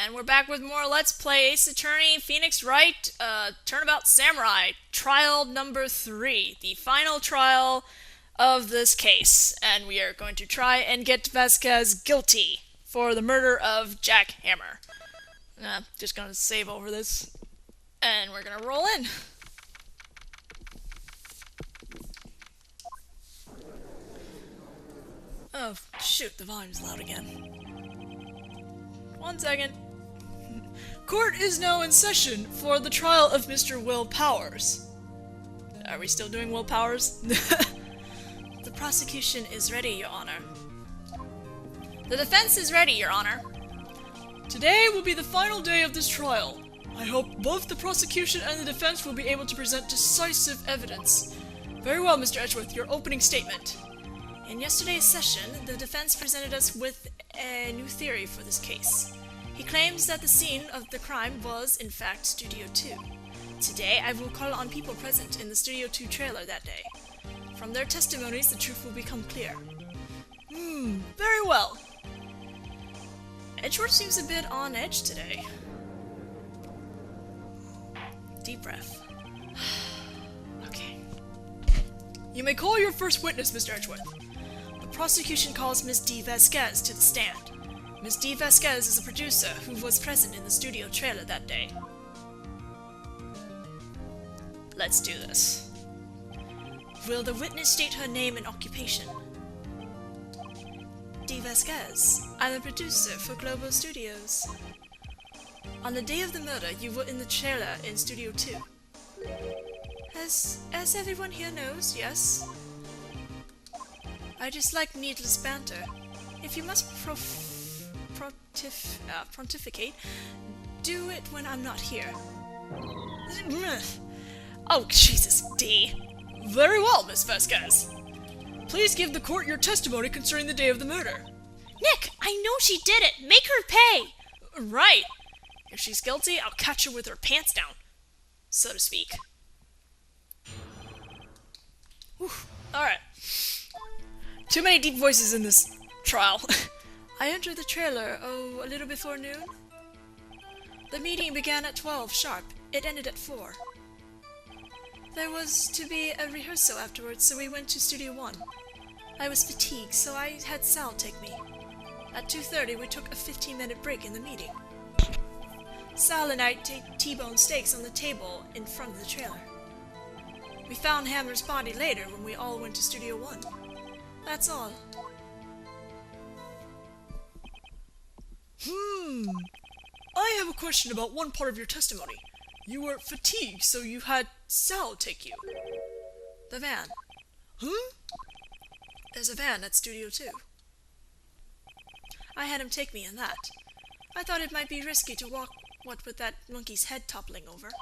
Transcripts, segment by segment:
And we're back with more Let's Play Ace Attorney, Phoenix Wright, Turnabout Samurai, trial number 3, the final trial of this case. And we are going to try and get Vasquez guilty for the murder of Jack Hammer. Just gonna save over this, and we're gonna roll in. Oh, shoot, the volume's loud again. 1 second. Court is now in session for the trial of Mr. Will Powers. Are we still doing Will Powers? The prosecution is ready, Your Honor. The defense is ready, Your Honor. Today will be the final day of this trial. I hope both the prosecution and the defense will be able to present decisive evidence. Very well, Mr. Edgeworth, your opening statement. In yesterday's session, the defense presented us with a new theory for this case. He claims that the scene of the crime was, in fact, Studio 2. Today, I will call on people present in the Studio 2 trailer that day. From their testimonies, the truth will become clear. Very well. Edgeworth seems a bit on edge today. Deep breath. Okay. You may call your first witness, Mr. Edgeworth. The prosecution calls Miss D. Vasquez to the stand. Miss D. Vasquez is a producer who was present in the studio trailer that day. Let's do this. Will the witness state her name and occupation? D. Vasquez. I'm a producer for Global Studios. On the day of the murder, you were in the trailer in Studio 2. As everyone here knows, yes? I dislike needless banter. If you must pontificate, do it when I'm not here. Oh, Jesus, D. Very well, Miss Vasquez. Please give the court your testimony concerning the day of the murder. Nick, I know she did it. Make her pay. Right. If she's guilty, I'll catch her with her pants down, so to speak. Alright. Too many deep voices in this trial. I entered the trailer, a little before noon. The meeting began at 12 sharp. It ended at 4. There was to be a rehearsal afterwards, so we went to Studio 1. I was fatigued, so I had Sal take me. At 2:30, we took a 15-minute break in the meeting. Sal and I ate T-bone steaks on the table in front of the trailer. We found Hammer's body later when we all went to Studio 1. That's all. I have a question about one part of your testimony. You were fatigued, so you had Sal take you. The van. There's a van at Studio 2. I had him take me in that. I thought it might be risky to walk, what with that monkey's head toppling over.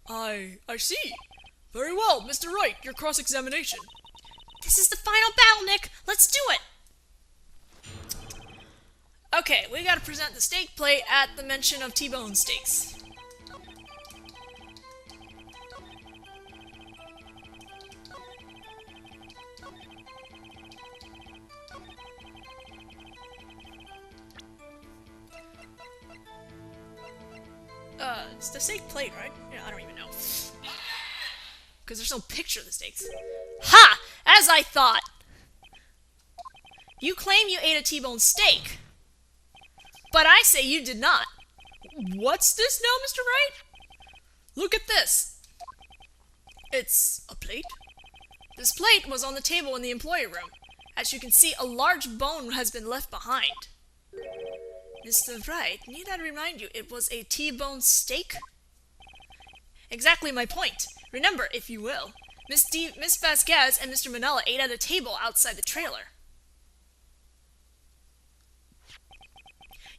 I see. Very well, Mr. Wright, your cross-examination. This is the final battle, Nick! Let's do it! Okay, we gotta present the steak plate at the mention of T-bone steaks. It's the steak plate, right? Yeah, I don't even know. Because there's no picture of the steaks. Ha! As I thought! You claim you ate a T-bone steak, but I say you did not. What's this now, Mr. Wright? Look at this. It's a plate? This plate was on the table in the employee room. As you can see, a large bone has been left behind. Mr. Wright, need I remind you, it was a T-bone steak? Exactly my point. Remember, if you will, Miss Vasquez and Mr. Manella ate at a table outside the trailer.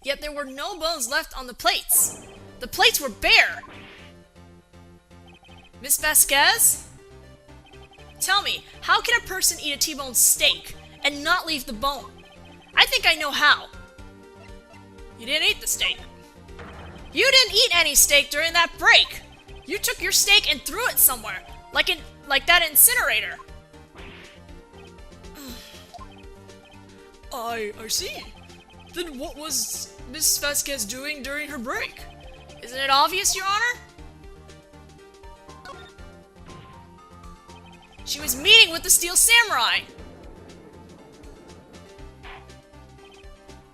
Yet there were no bones left on the plates. The plates were bare. Miss Vasquez? Tell me, how can a person eat a T-bone steak and not leave the bone? I think I know how. You didn't eat the steak. You didn't eat any steak during that break. You took your steak and threw it somewhere, like that incinerator. I see. Then what was Miss Vasquez doing during her break? Isn't it obvious, Your Honor? She was meeting with the Steel Samurai!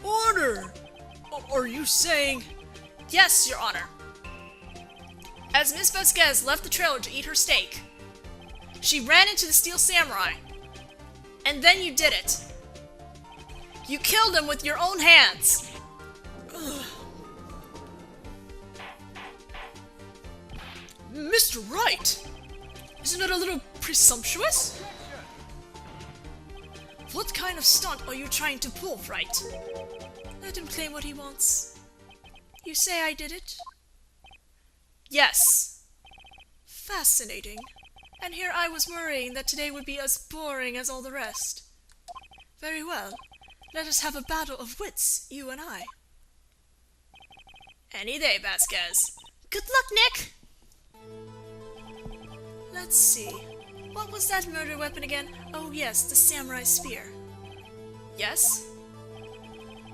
Order! Are you saying... Yes, Your Honor. As Miss Vasquez left the trailer to eat her steak, she ran into the Steel Samurai. And then you did it. You killed him with your own hands. Ugh. Mr. Wright! Isn't that a little presumptuous? What kind of stunt are you trying to pull, Wright? Let him claim what he wants. You say I did it? Yes. Fascinating. And here I was worrying that today would be as boring as all the rest. Very well. Let us have a battle of wits, you and I. Any day, Vasquez. Good luck, Nick! Let's see. What was that murder weapon again? Oh yes, the samurai spear. Yes?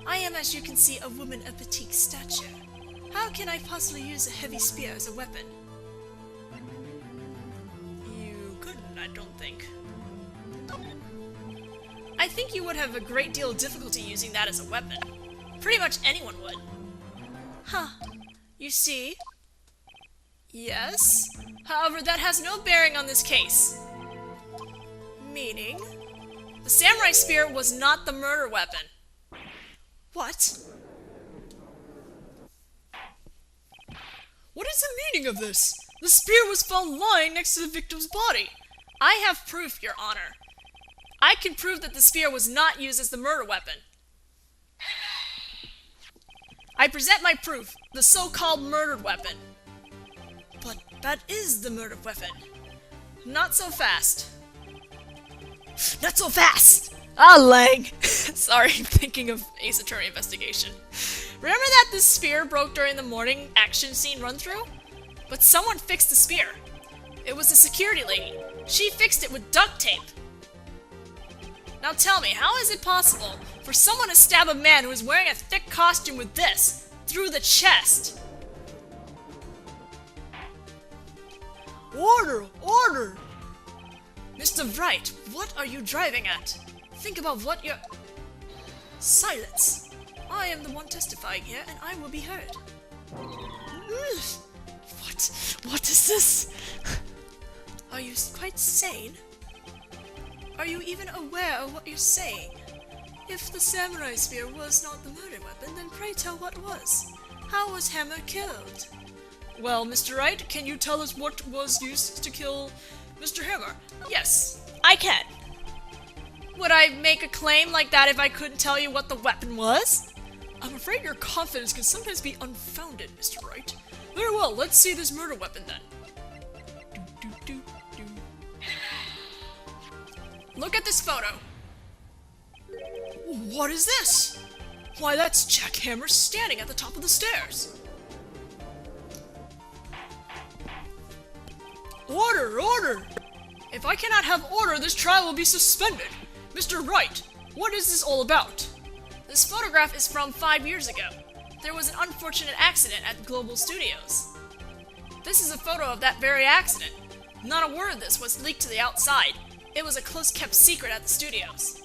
I am, as you can see, a woman of petite stature. How can I possibly use a heavy spear as a weapon? You couldn't, I don't think. I think you would have a great deal of difficulty using that as a weapon. Pretty much anyone would. Huh. You see? Yes? However, that has no bearing on this case. Meaning? The samurai spear was not the murder weapon. What? What is the meaning of this? The spear was found lying next to the victim's body. I have proof, Your Honor. I can prove that the spear was not used as the murder weapon. I present my proof, the so-called murdered weapon. But that is the murdered weapon. Not so fast. Not so fast! Ah, Lang! Sorry, I'm thinking of Ace Attorney Investigation. Remember that this spear broke during the morning action scene run-through? But someone fixed the spear. It was the security lady. She fixed it with duct tape. Now tell me, how is it possible for someone to stab a man who is wearing a thick costume with this through the chest? Order! Order! Mr. Wright, what are you driving at? Think about what you're... Silence! I am the one testifying here, and I will be heard. What is this? Are you quite sane? Are you even aware of what you're saying? If the samurai spear was not the murder weapon, then pray tell what was. How was Hammer killed? Well, Mr. Wright, can you tell us what was used to kill Mr. Hammer? Yes, I can. Would I make a claim like that if I couldn't tell you what the weapon was? I'm afraid your confidence can sometimes be unfounded, Mr. Wright. Very well, let's see this murder weapon then. Look at this photo. What is this? Why, that's Jack Hammer standing at the top of the stairs. Order! Order! If I cannot have order, this trial will be suspended. Mr. Wright, what is this all about? This photograph is from 5 years ago. There was an unfortunate accident at Global Studios. This is a photo of that very accident. Not a word of this was leaked to the outside. It was a close-kept secret at the studios.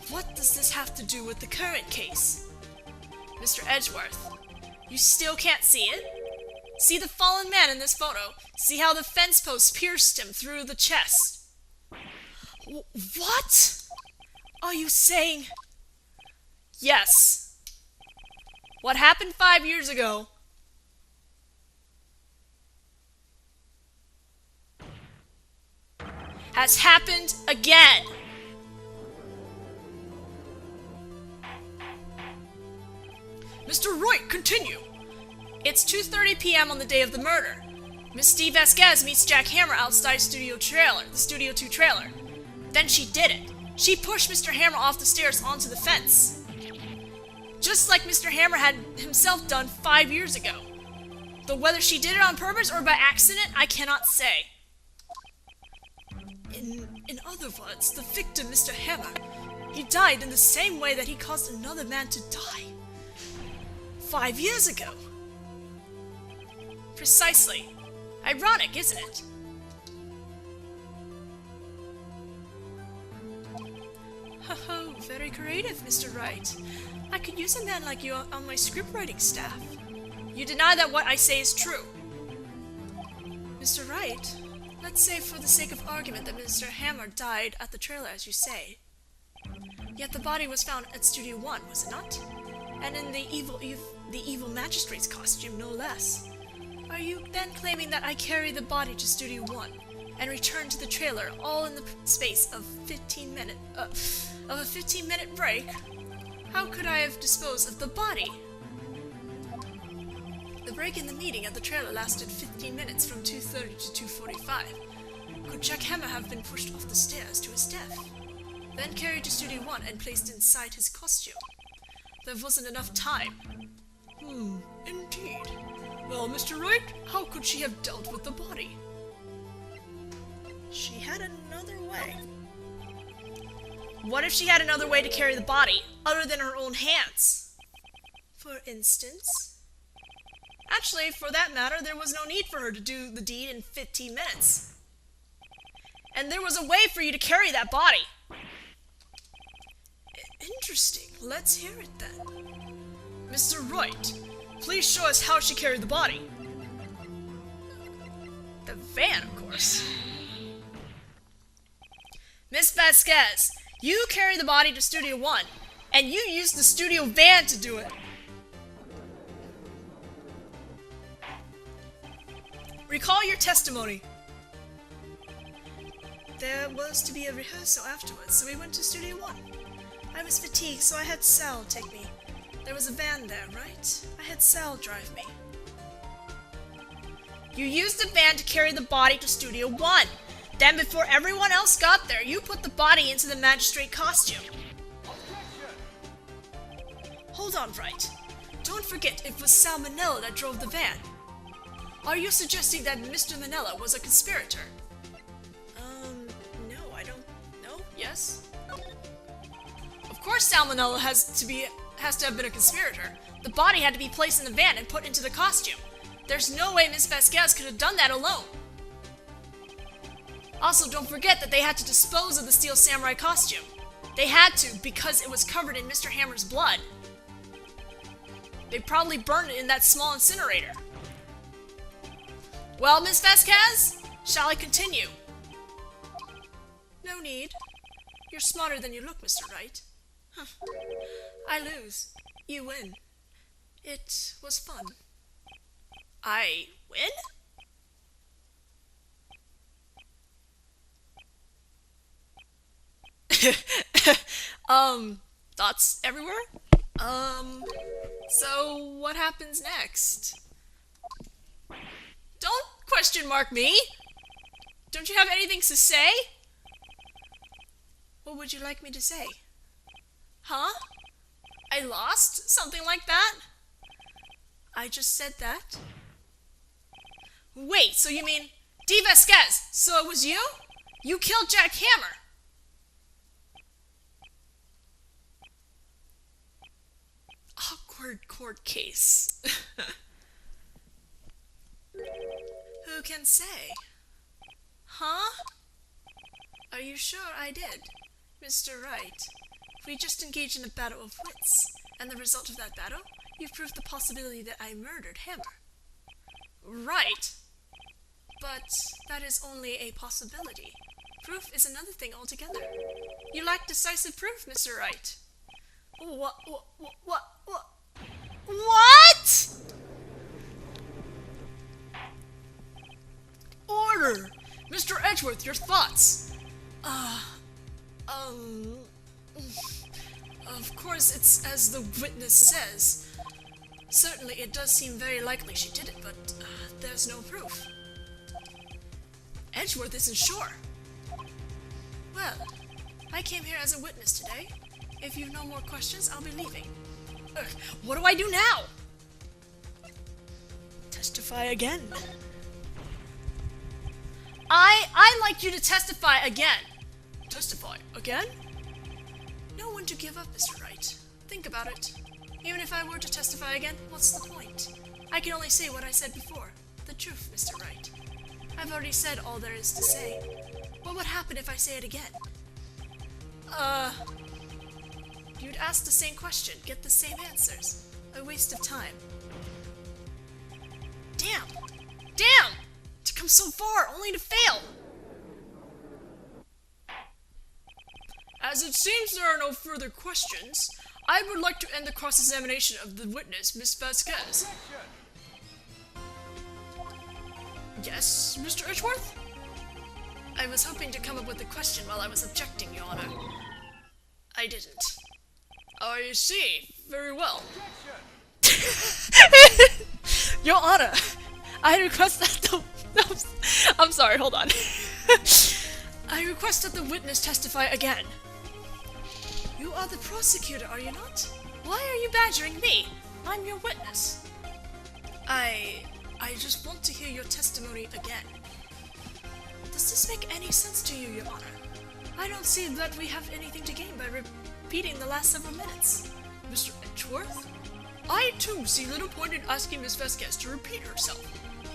What does this have to do with the current case? Mr. Edgeworth, you still can't see it? See the fallen man in this photo? See how the fence post pierced him through the chest? What? Are you saying... Yes. What happened 5 years ago has happened again. Mr. Wright, continue. It's 2:30 p.m. on the day of the murder. Miss Steve Vasquez meets Jack Hammer outside the Studio 2 trailer. Then she did it. She pushed Mr. Hammer off the stairs onto the fence. Just like Mr. Hammer had himself done 5 years ago. Though whether she did it on purpose or by accident, I cannot say. In other words, the victim, Mr. Hammer, He died in the same way that he caused another man to die. 5 years ago. Precisely. Ironic, isn't it? Ho, very creative, Mr. Wright. I could use a man like you on my script writing staff. You deny that what I say is true. Mr. Wright, let's say for the sake of argument that Mr. Hammer died at the trailer as you say. Yet the body was found at Studio 1, was it not? And in the evil magistrate's costume, no less. Are you then claiming that I carried the body to Studio 1 and returned to the trailer all in the space of a 15-minute break? How could I have disposed of the body? The break in the meeting at the trailer lasted 15 minutes from 2:30 to 2:45. Could Jack Hammer have been pushed off the stairs to his death, then carried to Studio 1 and placed inside his costume? There wasn't enough time. Indeed. Well, Mr. Wright, how could she have dealt with the body? She had another way. What if she had another way to carry the body, other than her own hands? For instance? Actually, for that matter, there was no need for her to do the deed in 15 minutes. And there was a way for you to carry that body. Interesting. Let's hear it then. Mr. Wright, please show us how she carried the body. The van, of course. Miss Vasquez, you carry the body to Studio 1, and you used the studio van to do it. Recall your testimony. There was to be a rehearsal afterwards, so we went to Studio 1. I was fatigued, so I had Sal take me. There was a van there, right? I had Sal drive me. You used the van to carry the body to Studio 1. Then, before everyone else got there, you put the body into the magistrate costume. Hold on, Wright. Don't forget it was Sal Manella that drove the van. Are you suggesting that Mr. Manella was a conspirator? No, I don't know. Yes? Of course Sal Manella has to have been a conspirator. The body had to be placed in the van and put into the costume. There's no way Miss Vasquez could have done that alone. Also, don't forget that they had to dispose of the Steel Samurai costume. They had to because it was covered in Mr. Hammer's blood. They probably burned it in that small incinerator. Well, Miss Vasquez, shall I continue? No need. You're smarter than you look, Mr. Wright. Huh. I lose. You win. It was fun. I win? Thoughts everywhere? So what happens next? Don't question mark me! Don't you have anything to say? What would you like me to say? Huh? I lost? Something like that? I just said that. Wait, so you mean... D. Vasquez, so it was you? You killed Jack Hammer! Awkward court case. Who can say? Huh? Are you sure I did, Mr. Wright? We just engaged in a battle of wits, and the result of that battle, you've proved the possibility that I murdered Hammer. Right. But that is only a possibility. Proof is another thing altogether. You lack decisive proof, Mr. Wright. What? Order! Mr. Edgeworth, your thoughts! Of course, it's as the witness says. Certainly, it does seem very likely she did it, but there's no proof. Edgeworth isn't sure. Well, I came here as a witness today. If you've no more questions, I'll be leaving. What do I do now? Testify again. I'd like you to testify again. Testify again? know when to give up, Mr. Wright. Think about it. Even if I were to testify again, what's the point? I can only say what I said before. The truth, Mr. Wright. I've already said all there is to say. What would happen if I say it again? You'd ask the same question, get the same answers. A waste of time. Damn! Damn! To come so far, only to fail! As it seems there are no further questions, I would like to end the cross-examination of the witness, Miss Vasquez. Yes, Mr. Edgeworth? I was hoping to come up with a question while I was objecting, Your Honor. I didn't. I see. Very well. Your Honor, I request that the... I'm sorry, hold on. I request that the witness testify again. You are the prosecutor, are you not? Why are you badgering me? I'm your witness. I just want to hear your testimony again. Does this make any sense to you, Your Honor? I don't see that we have anything to gain by repeating the last several minutes. Mr. Edgeworth? I too see little point in asking Miss Vasquez to repeat herself.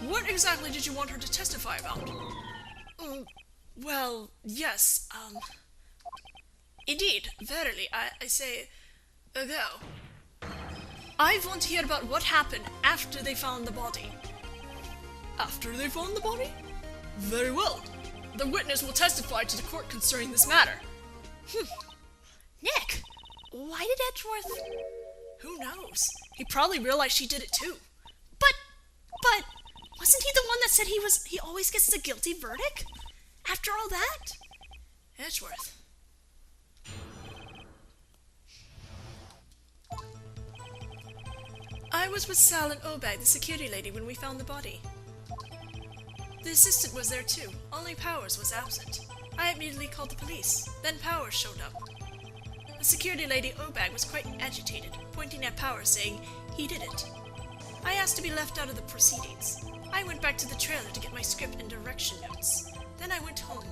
What exactly did you want her to testify about? Well, yes, Indeed, verily, I say, ago. I want to hear about what happened after they found the body. After they found the body? Very well. The witness will testify to the court concerning this matter. Nick, why did Edgeworth... Who knows? He probably realized she did it too. But, wasn't he the one that said he always gets the guilty verdict? After all that? Edgeworth. I was with Sal and Obag, the security lady, when we found the body. The assistant was there too, only Powers was absent. I immediately called the police, then Powers showed up. The security lady Obag was quite agitated, pointing at Powers saying he did it. I asked to be left out of the proceedings. I went back to the trailer to get my script and direction notes. Then I went home.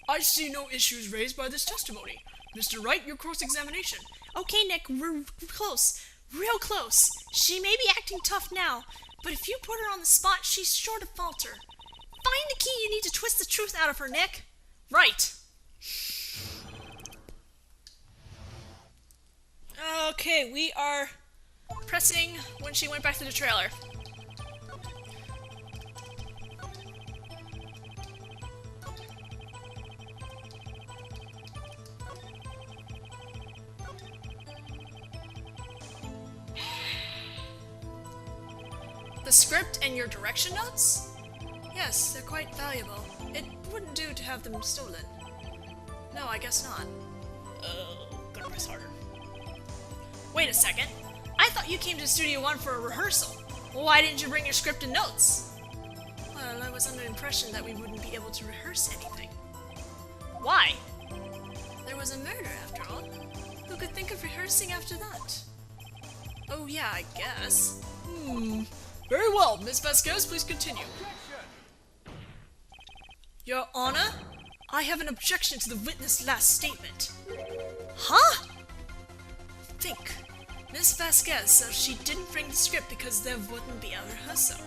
I see no issues raised by this testimony. Mr. Wright, your cross-examination. Okay, Nick, we're close. Real close. She may be acting tough now, but if you put her on the spot, she's sure to falter. Find the key you need to twist the truth out of her, Nick. Right. Okay, we are pressing when she went back to the trailer. The script and your direction notes? Yes, they're quite valuable. It wouldn't do to have them stolen. No, I guess not. Gonna press harder. Wait a second. I thought you came to Studio One for a rehearsal. Why didn't you bring your script and notes? Well, I was under the impression that we wouldn't be able to rehearse anything. Why? There was a murder, after all. Who could think of rehearsing after that? Oh yeah, I guess. Very well, Miss Vasquez, please continue. Your Honor, I have an objection to the witness' last statement. Huh? Think. Miss Vasquez says she didn't bring the script because there wouldn't be a rehearsal.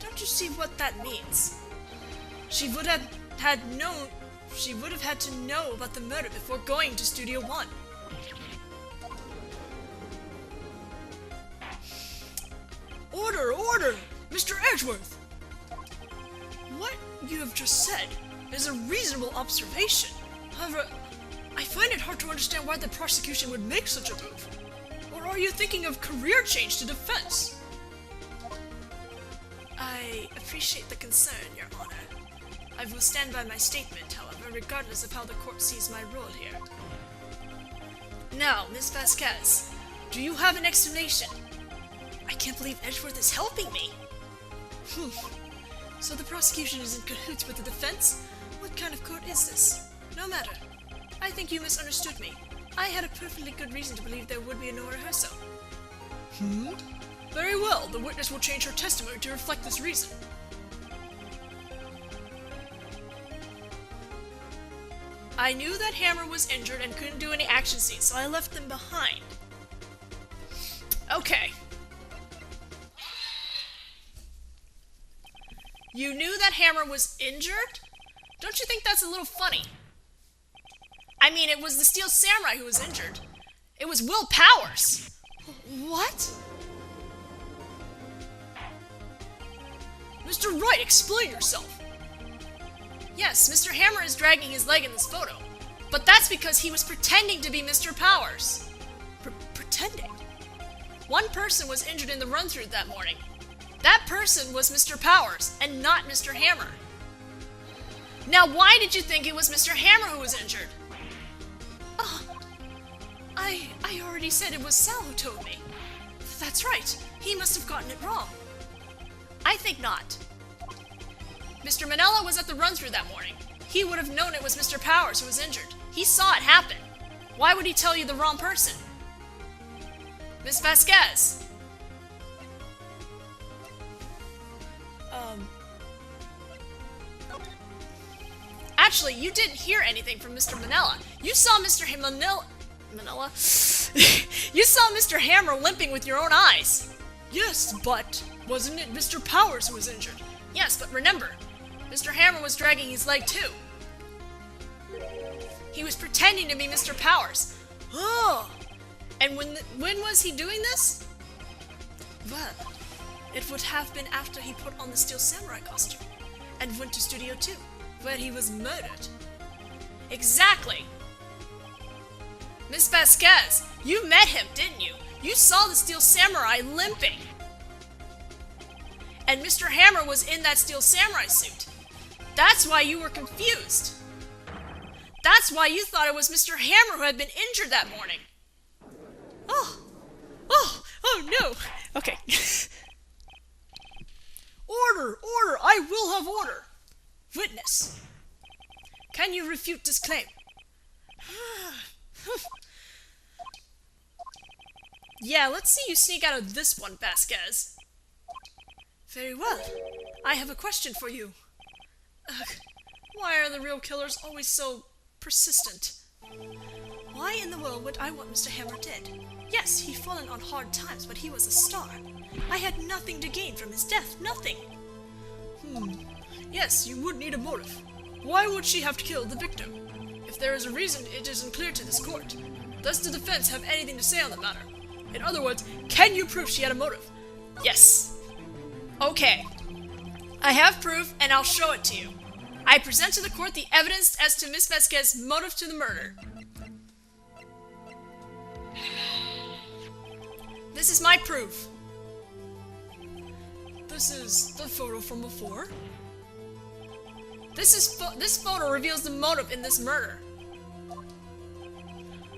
Don't you see what that means? She would have had to know about the murder before going to Studio One. Order! Order! Mr. Edgeworth! What you have just said is a reasonable observation. However, I find it hard to understand why the prosecution would make such a move. Or are you thinking of career change to defense? I appreciate the concern, Your Honor. I will stand by my statement, however, regardless of how the court sees my role here. Now, Miss Vasquez, do you have an explanation? I can't believe Edgeworth is helping me! So the prosecution is in cahoots with the defense? What kind of court is this? No matter. I think you misunderstood me. I had a perfectly good reason to believe there would be no rehearsal. Very well, the witness will change her testimony to reflect this reason. I knew that Hammer was injured and couldn't do any action scenes, so I left them behind. Okay. You knew that Hammer was injured? Don't you think that's a little funny? I mean, it was the Steel Samurai who was injured. It was Will Powers. What? Mr. Wright, explain yourself. Yes, Mr. Hammer is dragging his leg in this photo. But that's because he was pretending to be Mr. Powers. Pretending? One person was injured in the run-through that morning. That person was Mr. Powers, and not Mr. Hammer. Now why did you think it was Mr. Hammer who was injured? Oh, I already said it was Sal who told me. That's right, he must have gotten it wrong. I think not. Mr. Manella was at the run-through that morning. He would have known it was Mr. Powers who was injured. He saw it happen. Why would he tell you the wrong person? Miss Vasquez. Actually, you didn't hear anything from Mr. Manella. You saw Mr. Manella? You saw Mr. Hammer limping with your own eyes. Yes, but wasn't it Mr. Powers who was injured? Yes, but remember, Mr. Hammer was dragging his leg too. He was pretending to be Mr. Powers. Oh! And when was he doing this? Well, it would have been after he put on the Steel Samurai costume and went to Studio 2, where he was murdered. Exactly! Miss Vasquez, you met him, didn't you? You saw the Steel Samurai limping. And Mr. Hammer was in that Steel Samurai suit. That's why you were confused. That's why you thought it was Mr. Hammer who had been injured that morning. Oh no. Okay. Order! I will have order! Witness. Can you refute this claim? Yeah, let's see you sneak out of this one, Vasquez. Very well. I have a question for you. Why are the real killers always so persistent? Why in the world would I want Mr. Hammer dead? Yes, he'd fallen on hard times, but he was a star. I had nothing to gain from his death, nothing. Yes, you would need a motive. Why would she have killed the victim? If there is a reason, it isn't clear to this court. Does the defense have anything to say on the matter? In other words, can you prove she had a motive? Yes. Okay. I have proof, and I'll show it to you. I present to the court the evidence as to Miss Vasquez's motive to the murder. This is my proof. This is the photo from before. This photo reveals the motive in this murder.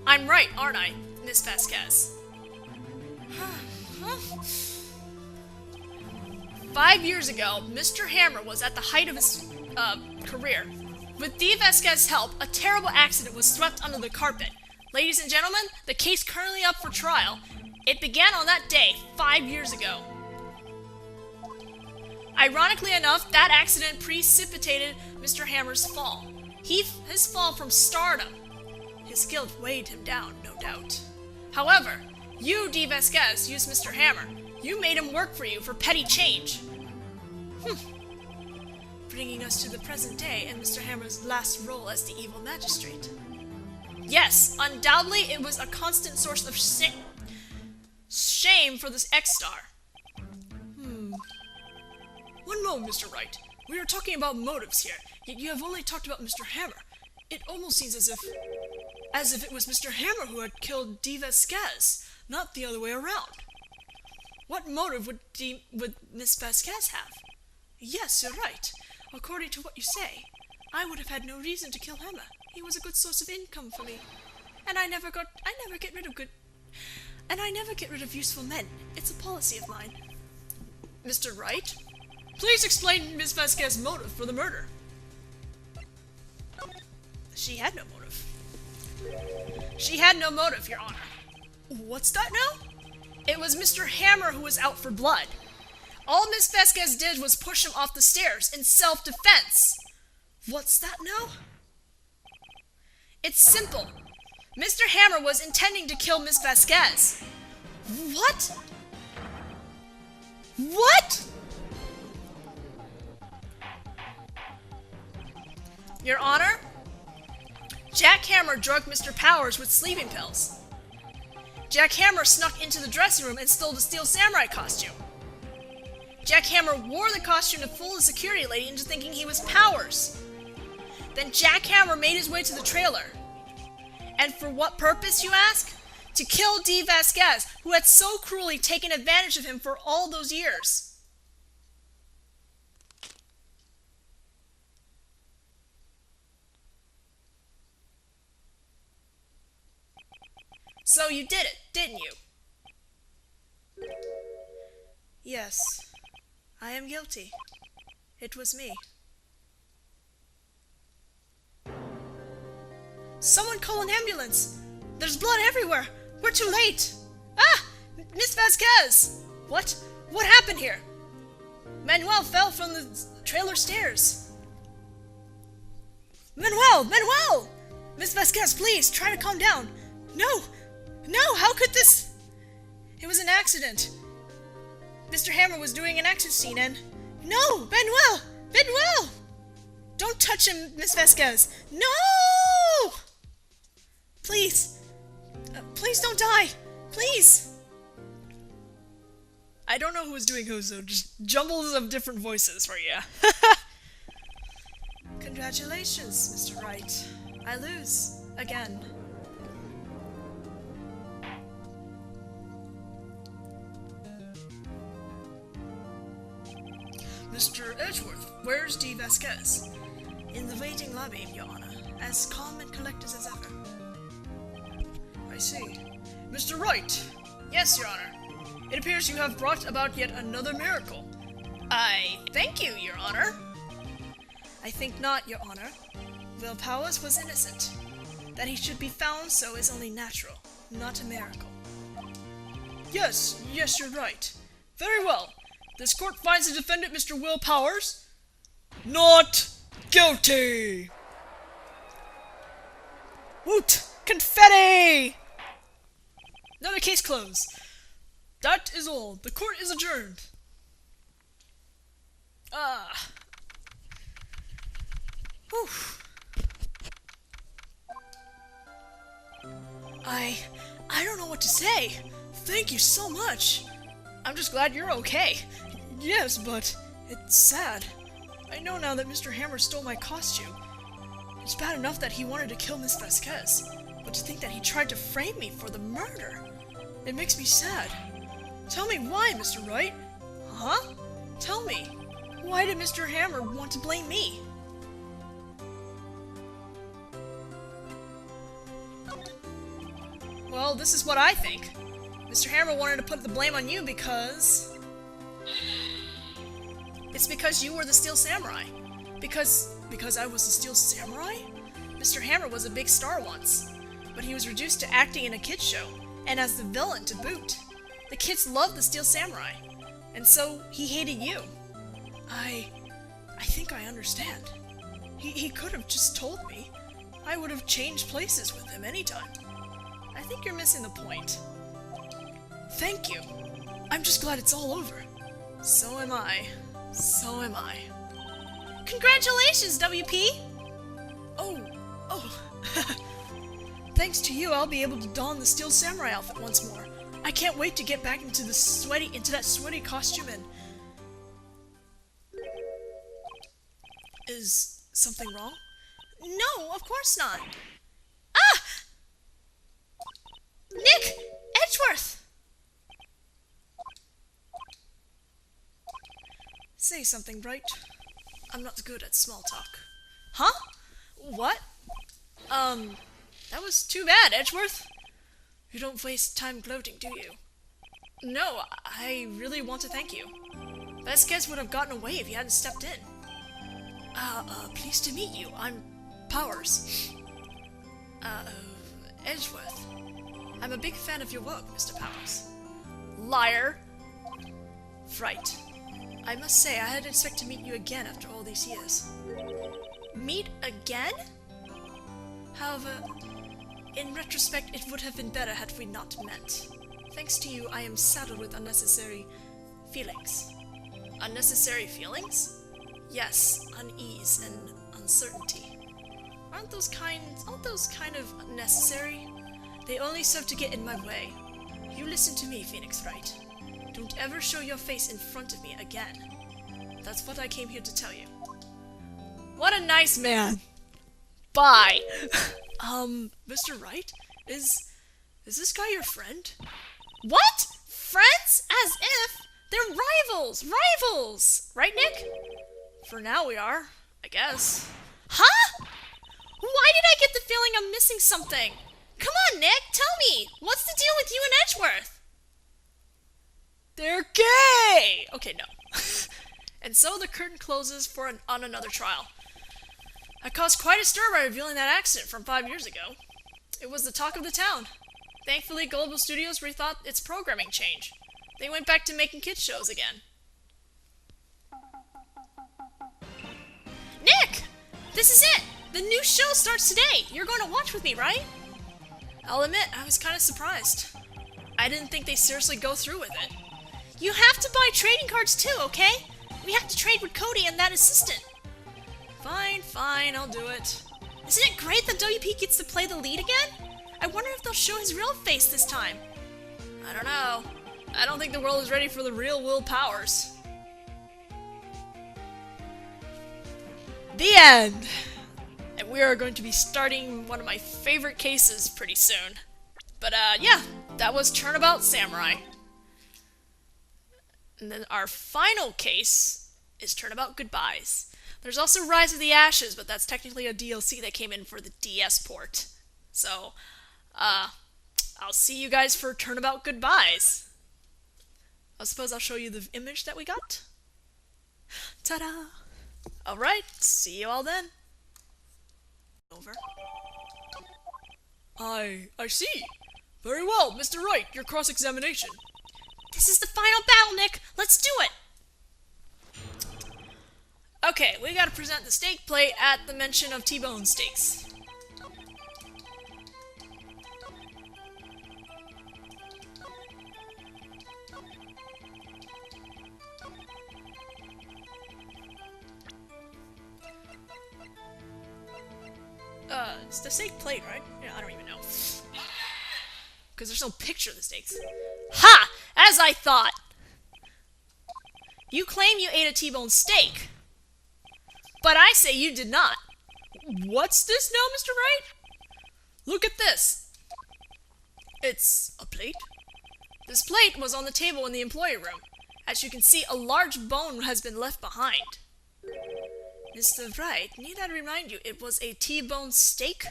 I'm right, aren't I, Miss Vasquez? 5 years ago, Mr. Hammer was at the height of his career. With Dee Vasquez's help, a terrible accident was swept under the carpet. Ladies and gentlemen, the case currently up for trial. It began on that day, 5 years ago. Ironically enough, that accident precipitated Mr. Hammer's fall. His fall from stardom. His guilt weighed him down, no doubt. However, you, Dee Vasquez, used Mr. Hammer. You made him work for you for petty change. Bringing us to the present day and Mr. Hammer's last role as the evil magistrate. Yes, undoubtedly it was a constant source of shame for this X-Star. One moment, Mr. Wright. We are talking about motives here, yet you have only talked about Mr. Hammer. It almost seems as if it was Mr. Hammer who had killed Dee Vasquez, not the other way around. What motive would Miss Vasquez have? Yes, you're right. According to what you say, I would have had no reason to kill Hammer. He was a good source of income for me. And I never get rid of useful men. It's a policy of mine. Mr. Wright, please explain Miss Vasquez's motive for the murder. She had no motive. She had no motive, Your Honor. What's that now? It was Mr. Hammer who was out for blood. All Miss Vasquez did was push him off the stairs in self-defense. What's that now? It's simple. Mr. Hammer was intending to kill Miss Vasquez. What? What? Your Honor, Jack Hammer drugged Mr. Powers with sleeping pills. Jack Hammer snuck into the dressing room and stole the Steel Samurai costume. Jack Hammer wore the costume to fool the security lady into thinking he was Powers. Then Jack Hammer made his way to the trailer. And for what purpose, you ask? To kill Dee Vasquez, who had so cruelly taken advantage of him for all those years. So you did it, didn't you? Yes, I am guilty. It was me. Someone call an ambulance! There's blood everywhere! We're too late! Ah! Miss Vasquez! What? What happened here? Manuel fell from the trailer stairs. Manuel! Manuel! Miss Vasquez, please, try to calm down. No! No, how could this... It was an accident. Mr. Hammer was doing an action scene and... No! Manuel! Manuel! Don't touch him, Miss Vasquez! No! Please. Please don't die. Please. I don't know who was doing who, so just jumbles of different voices for you. Congratulations, Mr. Wright. I lose. Again. Mr. Edgeworth, where's Dee Vasquez? In the waiting lobby, Your Honor, as calm and collected as ever. I see. Mr. Wright! Yes, Your Honor. It appears you have brought about yet another miracle. I thank you, Your Honor. I think not, Your Honor. Will Powers was innocent. That he should be found so is only natural, not a miracle. Yes, you're right. Very well. This court finds the defendant, Mr. Will Powers, not guilty! Woot! Confetti! Another case closed. That is all. The court is adjourned. Ah. Whew. I don't know what to say. Thank you so much. I'm just glad you're okay. Yes, but it's sad. I know now that Mr. Hammer stole my costume. It's bad enough that he wanted to kill Miss Vasquez, but to think that he tried to frame me for the murder, it makes me sad. Tell me why, Mr. Wright? Huh? Tell me. Why did Mr. Hammer want to blame me? Well, this is what I think. Mr. Hammer wanted to put the blame on you because... It's because you were the Steel Samurai. Because I was the Steel Samurai? Mr. Hammer was a big star once, but he was reduced to acting in a kids show, and as the villain to boot. The kids loved the Steel Samurai, and so he hated you. I think I understand. He could have just told me. I would have changed places with him anytime. I think you're missing the point. Thank you. I'm just glad it's all over. So am I. So am I. Congratulations, WP! Oh. Thanks to you, I'll be able to don the Steel Samurai outfit once more. I can't wait to get back into that sweaty costume and... Is something wrong? No, of course not. Ah! Nick! Edgeworth! Say something, Wright. I'm not good at small talk. Huh? What? That was too bad, Edgeworth. You don't waste time gloating, do you? No, I really want to thank you. Vasquez would have gotten away if you hadn't stepped in. Pleased to meet you. I'm Powers. Edgeworth. I'm a big fan of your work, Mr. Powers. Liar. Right. I must say, I hadn't expected to meet you again after all these years. Meet again? However, in retrospect, it would have been better had we not met. Thanks to you, I am saddled with unnecessary feelings. Unnecessary feelings? Yes, unease and uncertainty. Aren't those kind of necessary? They only serve to get in my way. You listen to me, Phoenix Wright. Don't ever show your face in front of me again. That's what I came here to tell you. What a nice man! Bye! Mr. Wright? Is this guy your friend? What? Friends? As if! They're rivals! Rivals! Right, Nick? For now we are, I guess. Huh? Why did I get the feeling I'm missing something? Come on, Nick, tell me! What's the deal with you and Edgeworth? They're gay! Okay, no. And so the curtain closes on another trial. I caused quite a stir by revealing that accident from 5 years ago. It was the talk of the town. Thankfully, Global Studios rethought its programming change. They went back to making kids shows again. Nick! This is it! The new show starts today! You're going to watch with me, right? I'll admit, I was kind of surprised. I didn't think they'd seriously go through with it. You have to buy trading cards too, okay? We have to trade with Cody and that assistant. Fine, I'll do it. Isn't it great that WP gets to play the lead again? I wonder if they'll show his real face this time. I don't know. I don't think the world is ready for the real Will Powers. The end! And we are going to be starting one of my favorite cases pretty soon. But yeah, that was Turnabout Samurai. And then our final case is Turnabout Goodbyes. There's also Rise of the Ashes, but that's technically a DLC that came in for the DS port. So, I'll see you guys for Turnabout Goodbyes. I suppose I'll show you the image that we got. Ta-da! Alright, see you all then. Over. I see. Very well, Mr. Wright, your cross-examination. This is the final battle, Nick! Let's do it! Okay, we gotta present the steak plate at the mention of T-bone steaks. It's the steak plate, right? Yeah, I don't even know. Because there's no picture of the steaks. Ha! As I thought! You claim you ate a T-bone steak. But I say you did not. What's this now, Mr. Wright? Look at this. It's a plate? This plate was on the table in the employee room. As you can see, a large bone has been left behind. Mr. Wright, need I remind you, it was a T-bone steak?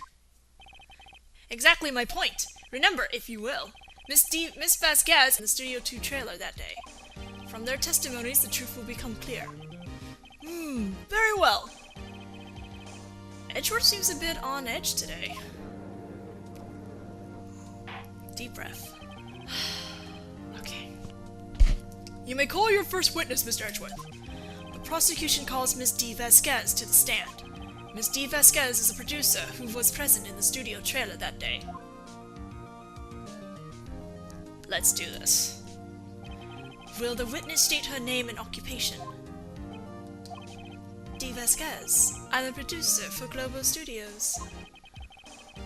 Exactly my point. Remember, if you will, Miss Vasquez in the Studio 2 trailer that day. From their testimonies, the truth will become clear. Very well. Edgeworth seems a bit on edge today. Deep breath. Okay. You may call your first witness, Mr. Edgeworth. The prosecution calls Miss D. Vasquez to the stand. Miss D. Vasquez is a producer who was present in the studio trailer that day. Let's do this. Will the witness state her name and occupation? D. Vasquez. I'm a producer for Global Studios.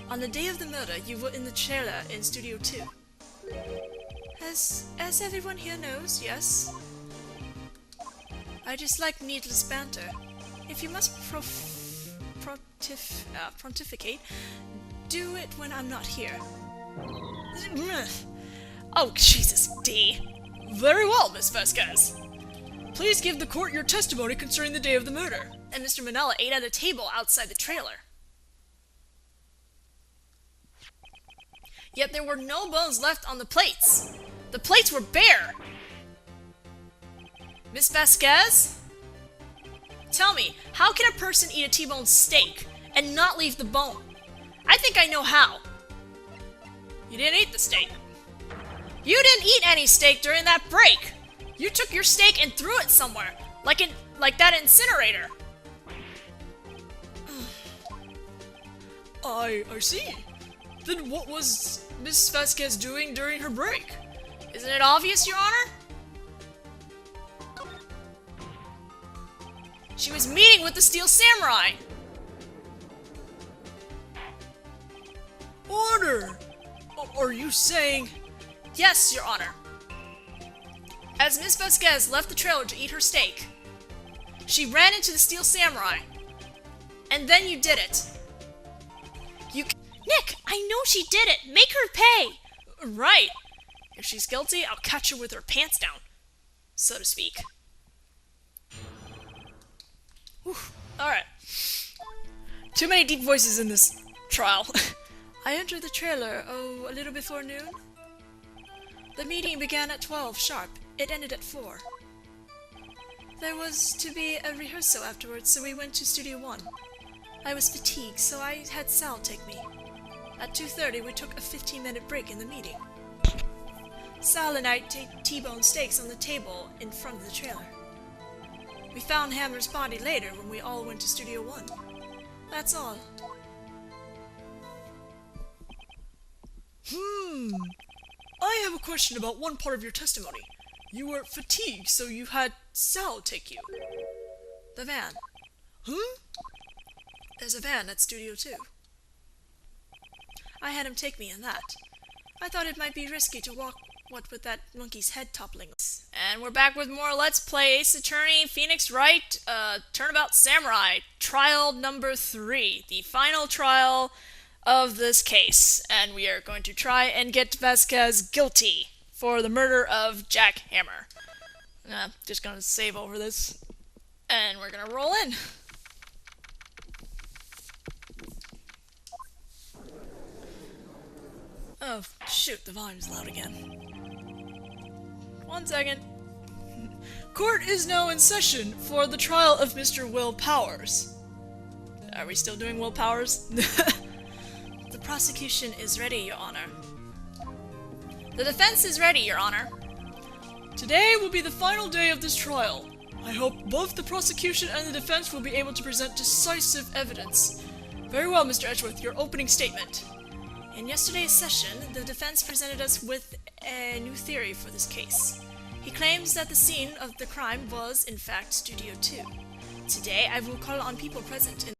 On the day of the murder, you were in the trailer in Studio 2. As everyone here knows, yes? I dislike needless banter. If you must pontificate, do it when I'm not here. Oh, Jesus, D. Very well, Miss Vasquez. Please give the court your testimony concerning the day of the murder. And Mr. Manella ate at a table outside the trailer. Yet there were no bones left on the plates. The plates were bare. Miss Vasquez? Tell me, how can a person eat a T-bone steak and not leave the bone? I think I know how. You didn't eat the steak. You didn't eat any steak during that break. You took your steak and threw it somewhere, like that incinerator. I see. Then what was Miss Vasquez doing during her break? Isn't it obvious, Your Honor? She was meeting with the Steel Samurai! Honor! Are you saying... Yes, Your Honor. As Miss Vasquez left the trailer to eat her steak, she ran into the Steel Samurai. And then you did it. Nick, I know she did it! Make her pay! Right. If she's guilty, I'll catch her with her pants down. So to speak. Alright. Too many deep voices in this trial. I entered the trailer, a little before noon. The meeting began at 12 sharp. It ended at 4. There was to be a rehearsal afterwards, so we went to Studio 1. I was fatigued, so I had Sal take me. At 2:30, we took a 15-minute break in the meeting. Sal and I T-bone steaks on the table in front of the trailer. We found Hammer's body later when we all went to Studio 1. That's all. I have a question about one part of your testimony. You were fatigued, so you had Sal take you. The van. There's a van at Studio 2. I had him take me in that. I thought it might be risky to walk with that monkey's head toppling. And we're back with more Let's Play Ace Attorney, Phoenix Wright, Turnabout Samurai, trial number 3, the final trial of this case. And we are going to try and get Vasquez guilty for the murder of Jack Hammer. Just gonna save over this, and we're gonna roll in. Oh, shoot, the volume's loud again. 1 second. Court is now in session for the trial of Mr. Will Powers. Are we still doing Will Powers? The prosecution is ready, Your Honor. The defense is ready, Your Honor. Today will be the final day of this trial. I hope both the prosecution and the defense will be able to present decisive evidence. Very well, Mr. Edgeworth, your opening statement. In yesterday's session, the defense presented us with a new theory for this case. He claims that the scene of the crime was, in fact, Studio 2. Today, I will call on people present in